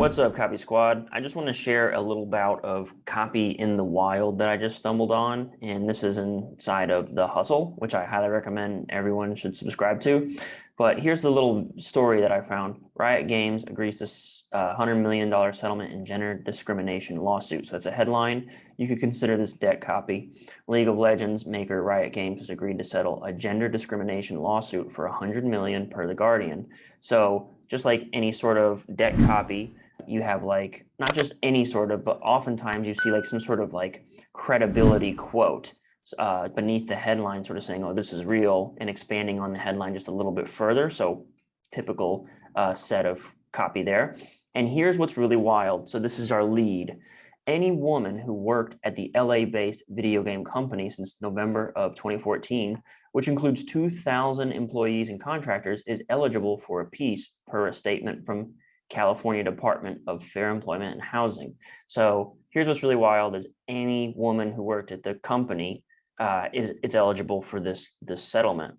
What's up, Copy Squad? I just want to share a little bout of copy in the wild that I just stumbled on, and this is inside of The Hustle, which I highly recommend everyone should subscribe to. But here's the little story that I found. Riot Games agrees to $100 million settlement in gender discrimination lawsuit. So that's a headline. You could consider this debt copy. League of Legends maker Riot Games has agreed to settle a gender discrimination lawsuit for $100 million per The Guardian. So just like any sort of debt copy, you have like not just any sort of, but oftentimes you see like some sort of like credibility quote beneath the headline, sort of saying, oh, this is real, and expanding on the headline just a little bit further. So typical set of copy there. And here's what's really wild. So this is our lead. Any woman who worked at the LA-based video game company since November of 2014, which includes 2,000 employees and contractors, is eligible for a piece per a statement from California Department of Fair Employment and Housing. So here's what's really wild: is any woman who worked at the company it's eligible for this settlement.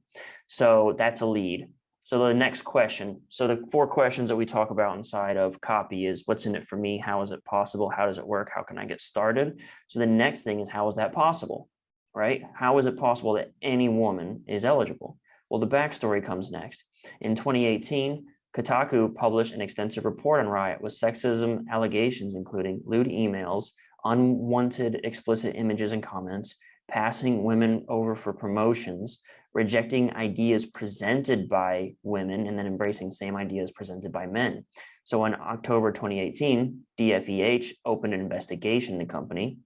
So that's a lead. So the next question, so the 4 questions that we talk about inside of copy is, what's in it for me? How is it possible? How does it work? How can I get started? So the next thing is, how is that possible, right? How is it possible that any woman is eligible? Well, the backstory comes next. In 2018, Kotaku published an extensive report on Riot with sexism allegations, including lewd emails, unwanted explicit images and comments, passing women over for promotions, rejecting ideas presented by women, and then embracing same ideas presented by men. So in October 2018, DFEH opened an investigation in the company.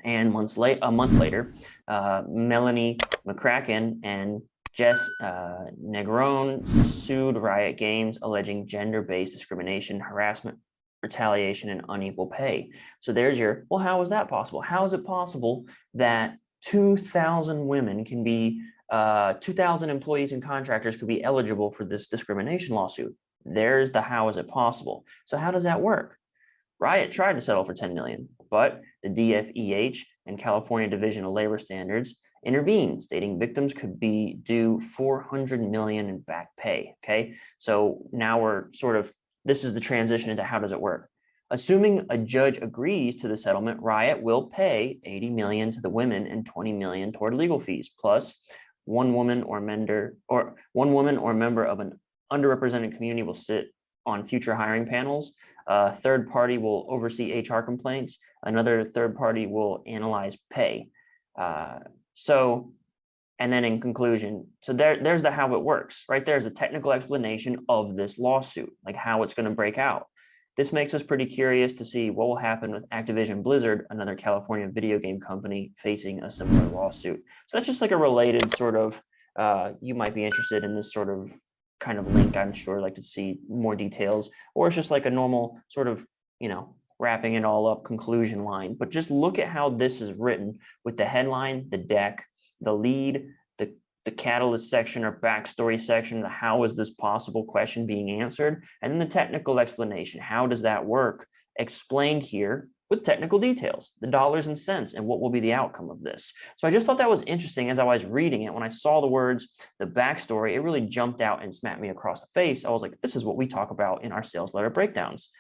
And a month later, Melanie McCracken and Jess Negron sued Riot Games, alleging gender-based discrimination, harassment, retaliation, and unequal pay. So there's your, well, how is that possible? How is it possible that 2,000 women can be, 2,000 employees and contractors could be eligible for this discrimination lawsuit? There's the how is it possible. So how does that work? Riot tried to settle for $10 million, but the DFEH and California Division of Labor Standards intervened, stating victims could be due $400 million in back pay. Okay, so now we're sort of, this is the transition into how does it work. Assuming a judge agrees to the settlement, Riot will pay $80 million to the women and $20 million toward legal fees, plus one woman or member of an underrepresented community will sit on future hiring panels. A third party will oversee HR complaints. Another third party will analyze pay. And then in conclusion, so there's the how it works, right? There's a technical explanation of this lawsuit, like how it's going to break out. This makes us pretty curious to see what will happen with Activision Blizzard, another California video game company facing a similar lawsuit. So that's just like a related sort of, you might be interested in this sort of kind of link, I'm sure, like to see more details, or it's just like a normal sort of, wrapping it all up conclusion line. But just look at how this is written with the headline, the deck, the lead, the catalyst section or backstory section, the how is this possible question being answered, and then the technical explanation. How does that work? Explained here with technical details, the dollars and cents, and what will be the outcome of this. So I just thought that was interesting as I was reading it. When I saw the words, the backstory, it really jumped out and smacked me across the face. I was like, this is what we talk about in our sales letter breakdowns.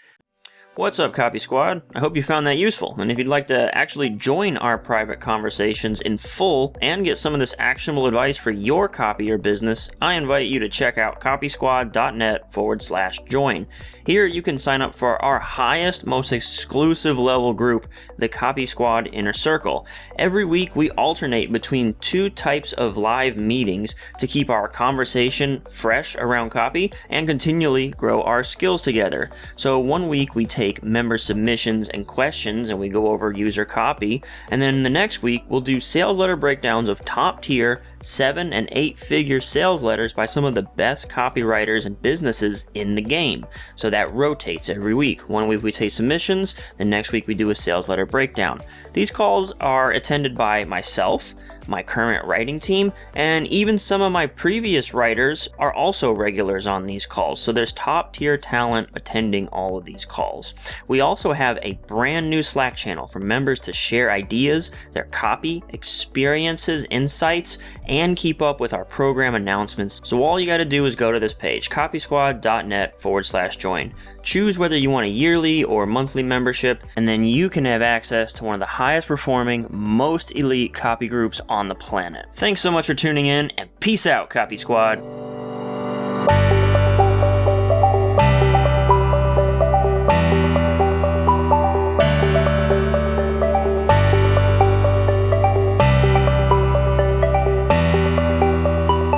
What's up, Copy Squad? I hope you found that useful, and if you'd like to actually join our private conversations in full and get some of this actionable advice for your copy or business, I invite you to check out copysquad.net/join. Here you can sign up for our highest, most exclusive level group, the Copy Squad Inner Circle. Every week we alternate between 2 types of live meetings to keep our conversation fresh around copy and continually grow our skills together. So one week we take member submissions and questions and we go over user copy, and then the next week we'll do sales letter breakdowns of top tier 7- and 8-figure sales letters by some of the best copywriters and businesses in the game. So that rotates every week. One week we take submissions, the next week we do a sales letter breakdown. These calls are attended by myself, my current writing team, and even some of my previous writers are also regulars on these calls. So there's top tier talent attending all of these calls. We also have a brand new Slack channel for members to share ideas, their copy, experiences, insights, and keep up with our program announcements. So all you got to do is go to this page, copysquad.net/join. Choose whether you want a yearly or monthly membership, and then you can have access to one of the highest performing, most elite copy groups on the planet. Thanks so much for tuning in, and peace out, Copy Squad.